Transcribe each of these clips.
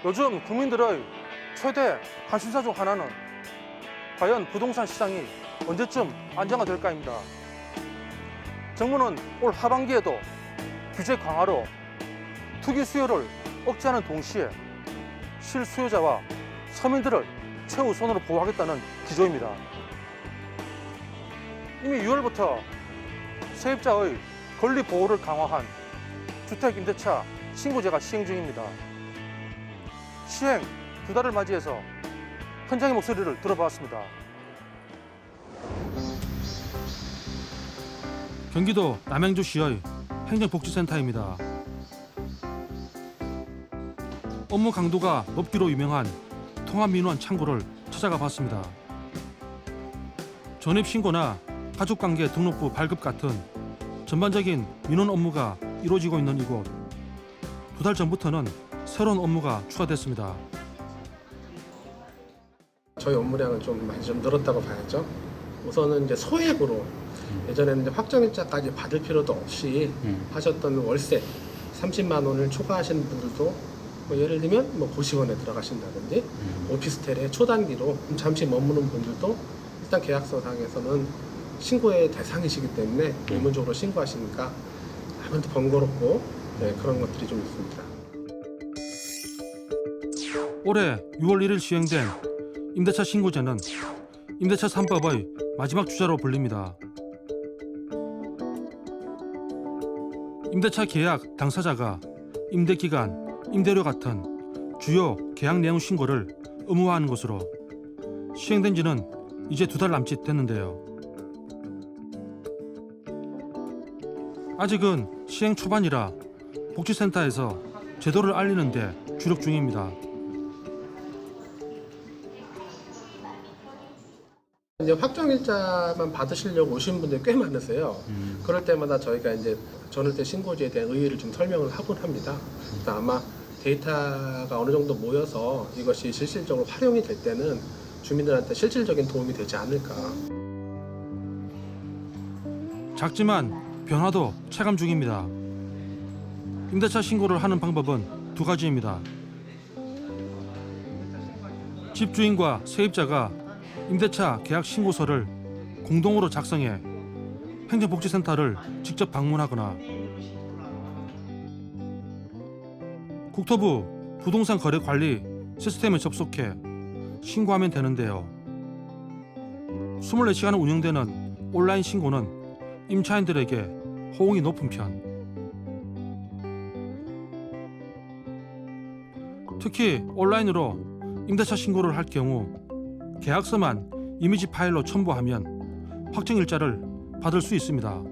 요즘 국민들의 최대 관심사 중 하나는 과연 부동산 시장이 언제쯤 안정화될까입니다. 정부는 올 하반기에도 규제 강화로 투기 수요를 억제하는 동시에 실수요자와 서민들을 최우선으로 보호하겠다는 기조입니다. 이미 6월부터 세입자의 권리 보호를 강화한 주택임대차 신고제가 시행 중입니다. 시행 2달을 맞이해서 현장의 목소리를 들어봤습니다. 경기도 남양주시의 행정복지센터입니다. 업무 강도가 높기로 유명한 통합민원 창구를 찾아가 봤습니다. 전입신고나 가족관계 등록부 발급 같은 전반적인 민원 업무가 이루어지고 있는 이곳. 2달 전부터는 새로운 업무가 추가됐습니다. 저희 업무량은 좀 많이 늘었다고 봐야죠. 우선은 이제 소액으로 예전에는 이제 확정일자까지 받을 필요도 없이 하셨던 월세 30만 원을 초과하시는 분들도 뭐 예를 들면 뭐 고시원에 들어가신다든지 오피스텔에 초단기로 잠시 머무는 분들도 일단 계약서상에서는 신고의 대상이시기 때문에 의무적으로 신고하시니까 아무래도 번거롭고 그런 것들이 좀 있습니다. 올해 6월 1일 시행된 임대차 신고제는 임대차 3법의 마지막 주자로 불립니다. 임대차 계약 당사자가 임대기간, 임대료 같은 주요 계약 내용 신고를 의무화하는 것으로 시행된 지는 이제 2달 남짓 됐는데요. 아직은 시행 초반이라 복지센터에서 제도를 알리는 데 주력 중입니다. 이제 확정일자만 받으시려고 오신 분들이 꽤 많으세요. 그럴 때마다 저희가 이제 전월세 신고제에 대한 의의를 좀 설명을 하곤 합니다. 그래서 아마 데이터가 어느 정도 모여서 이것이 실질적으로 활용이 될 때는 주민들한테 실질적인 도움이 되지 않을까. 작지만 변화도 체감 중입니다. 임대차 신고를 하는 방법은 2가지입니다. 집주인과 세입자가 임대차 계약 신고서를 공동으로 작성해 행정복지센터를 직접 방문하거나 국토부 부동산 거래 관리 시스템에 접속해 신고하면 되는데요. 24시간 운영되는 온라인 신고는 임차인들에게 호응이 높은 편. 특히 온라인으로 임대차 신고를 할 경우 계약서만 이미지 파일로 첨부하면 확정일자를 받을 수 있습니다.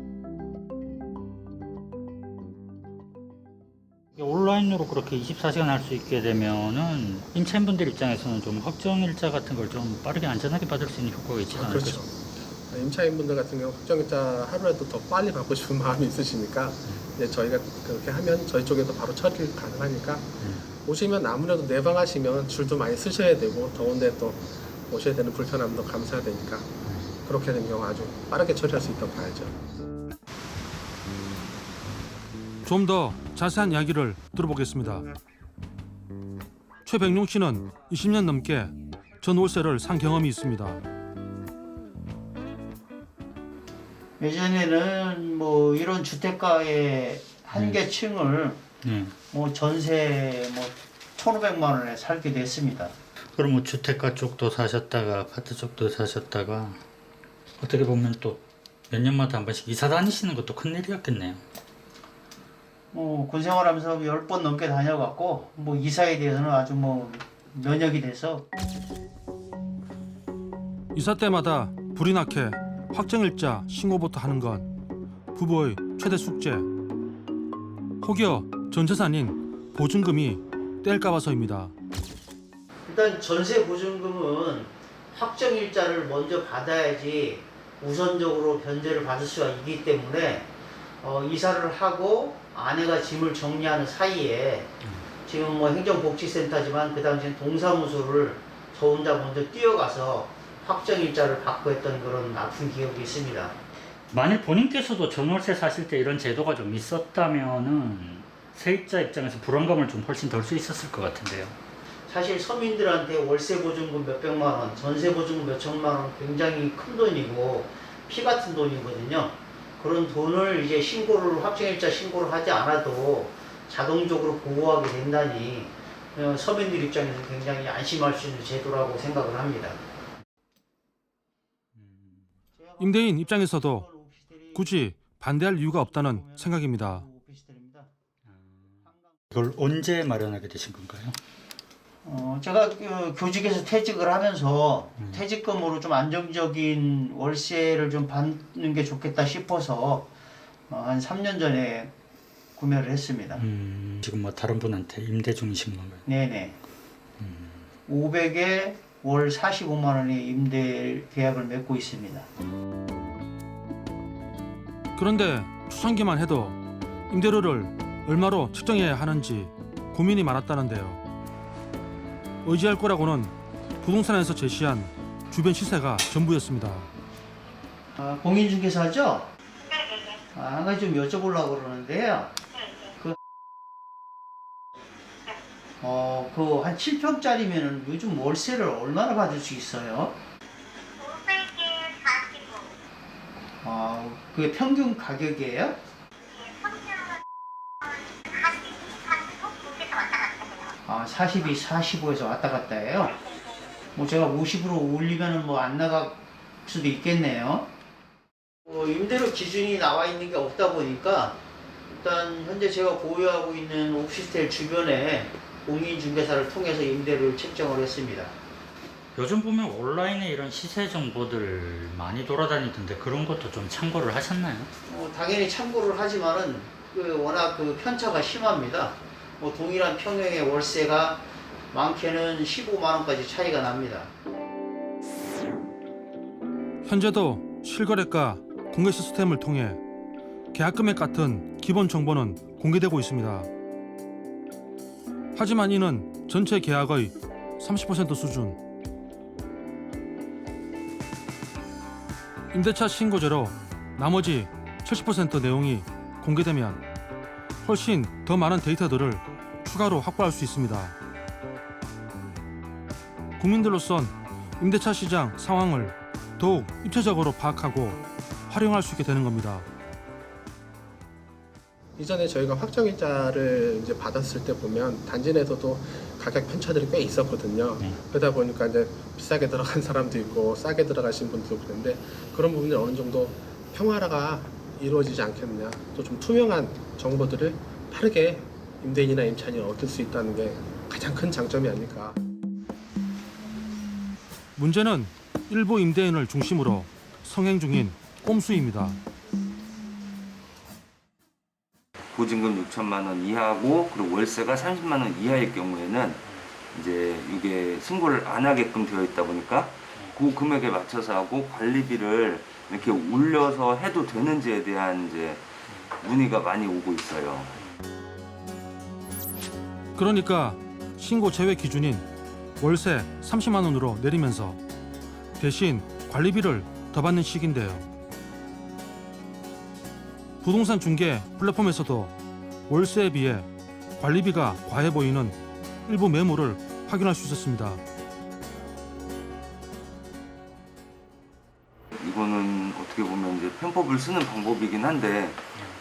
온라인으로 그렇게 24시간 할 수 있게 되면은 임차인분들 입장에서는 좀 확정일자 같은 걸 좀 빠르게 안전하게 받을 수 있는 효과가 있지 않을까요? 그렇죠. 임차인분들 같은 경우 확정일자 하루라도 더 빨리 받고 싶은 마음이 있으시니까 이제 저희가 그렇게 하면 저희 쪽에서 바로 처리 가능하니까 오시면 아무래도 내방하시면 줄도 많이 쓰셔야 되고 더운데 또 오셔야 되는 불편함도 감수해야 되니까 그렇게 된 경우 아주 빠르게 처리할 수 있다고 봐야죠. 좀 더 자세한 이야기를 들어보겠습니다. 최백룡 씨는 20년 넘게 전월세를 산 경험이 있습니다. 예전에는 뭐 이런 주택가의 한 개 층을 뭐 전세 뭐 1,500만 원에 살기도 했습니다. 그럼 뭐 주택가 쪽도 사셨다가 아파트 쪽도 사셨다가 어떻게 보면 또 몇 년마다 한 번씩 이사 다니시는 것도 큰일이었겠네요. 뭐 군 생활하면서 10번 넘게 다녀갖고 뭐 이사에 대해서는 아주 뭐 면역이 돼서 이사 때마다 불이 나게 확정일자 신고부터 하는 건 부부의 최대 숙제. 혹여 전 재산인 보증금이 뗄까 봐서입니다. 일단 전세 보증금은 확정일자를 먼저 받아야지 우선적으로 변제를 받을 수가 있기 때문에 이사를 하고 아내가 짐을 정리하는 사이에 지금 뭐 행정복지센터지만 그 당시엔 동사무소를 저 혼자 먼저 뛰어가서 확정일자를 받고 했던 그런 아픈 기억이 있습니다. 만일 본인께서도 전월세 사실 때 이런 제도가 좀 있었다면은 세입자 입장에서 불안감을 좀 훨씬 덜 수 있었을 것 같은데요. 사실 서민들한테 월세 보증금 몇백만 원, 전세 보증금 몇천만 원 굉장히 큰 돈이고 피 같은 돈이거든요. 그런 돈을 이제 확정일자 신고를 하지 않아도 자동적으로 보호하게 된다니 서민들 입장에서 굉장히 안심할 수 있는 제도라고 생각을 합니다. 임대인 입장에서도 굳이 반대할 이유가 없다는 생각입니다. 이걸 언제 마련하게 되신 건가요? 제가 교직에서 퇴직을 하면서 퇴직금으로 좀 안정적인 월세를 좀 받는 게 좋겠다 싶어서 한 3년 전에 구매를 했습니다. 지금 뭐 다른 분한테 임대 중이신 건가요? 네네. 500에 월 45만 원의 임대 계약을 맺고 있습니다. 그런데 초창기만 해도 임대료를 얼마로 책정해야 하는지 고민이 많았다는데요. 의지할 거라고는 부동산에서 제시한 주변 시세가 전부였습니다. 공인중개사죠? 한 가지 좀 여쭤보려고 그러는데요. 한 7평짜리면 요즘 월세를 얼마나 받을 수 있어요? 500에 45. 그게 평균 가격이에요? 평균은 42, 42, 45에서 왔다 갔다 해요? 뭐 제가 50으로 올리면은 뭐 안 나갈 수도 있겠네요. 임대료 기준이 나와 있는 게 없다 보니까 일단 현재 제가 보유하고 있는 오피스텔 주변에 공인중개사를 통해서 임대료를 책정을 했습니다. 요즘 보면 온라인에 이런 시세 정보들 많이 돌아다니던데 그런 것도 좀 참고를 하셨나요? 당연히 참고를 하지만은 워낙 편차가 심합니다. 동일한 평형의 월세가 많게는 15만 원까지 차이가 납니다. 현재도 실거래가 공개 시스템을 통해 계약 금액 같은 기본 정보는 공개되고 있습니다. 하지만 이는 전체 계약의 30% 수준. 임대차 신고제로 나머지 70% 내용이 공개되면 훨씬 더 많은 데이터들을 추가로 확보할 수 있습니다. 국민들로선 임대차 시장 상황을 더욱 입체적으로 파악하고 활용할 수 있게 되는 겁니다. 이전에 저희가 확정일자를 이제 받았을 때 보면 단지 내에서도 가격 편차들이 꽤 있었거든요. 그러다 보니까 이제 비싸게 들어간 사람도 있고 싸게 들어가신 분도 그런데 그런 부분이 어느 정도 평화가 이루어지지 않겠느냐. 또 좀 투명한 정보들을 빠르게 임대인이나 임차인이 얻을 수 있다는 게 가장 큰 장점이 아닐까. 문제는 일부 임대인을 중심으로 성행 중인 꼼수입니다. 보증금 6천만 원 이하고 그리고 월세가 30만 원 이하일 경우에는 이제 이게 신고를 안 하게끔 되어 있다 보니까 그 금액에 맞춰서 하고 관리비를 이렇게 올려서 해도 되는지에 대한 이제 문의가 많이 오고 있어요. 그러니까 신고 제외 기준인 월세 30만 원으로 내리면서 대신 관리비를 더 받는 식인데요. 부동산 중개 플랫폼에서도 월세에 비해 관리비가 과해 보이는 일부 매물을 확인할 수 있었습니다. 이거는 어떻게 보면 이제 편법을 쓰는 방법이긴 한데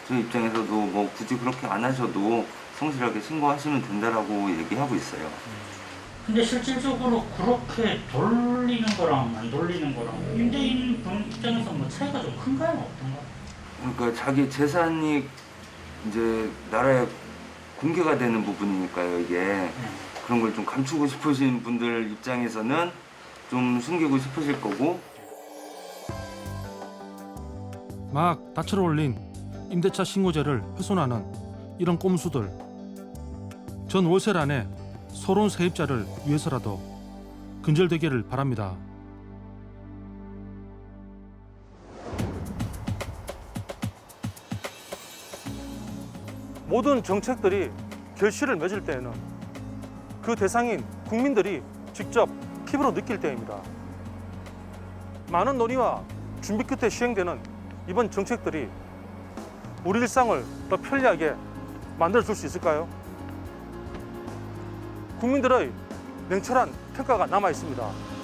저희 입장에서도 뭐 굳이 그렇게 안 하셔도 성실하게 신고하시면 된다라고 얘기하고 있어요. 근데 실질적으로 그렇게 돌리는 거랑 안 돌리는 거랑 임대인 입장에서 뭐 차이가 좀 큰가요? 어떤가요? 그러니까 자기 재산이 이제 나라에 공개가 되는 부분이니까요. 이게 그런 걸 좀 감추고 싶으신 분들 입장에서는 좀 숨기고 싶으실 거고 막 닻을 올린 임대차 신고제를 훼손하는 이런 꼼수들. 전 월세란에 서러운 세입자를 위해서라도 근절되기를 바랍니다. 모든 정책들이 결실을 맺을 때에는 그 대상인 국민들이 직접 피부로 느낄 때입니다. 많은 논의와 준비 끝에 시행되는 이번 정책들이 우리 일상을 더 편리하게 만들어줄 수 있을까요? 국민들의 냉철한 평가가 남아 있습니다.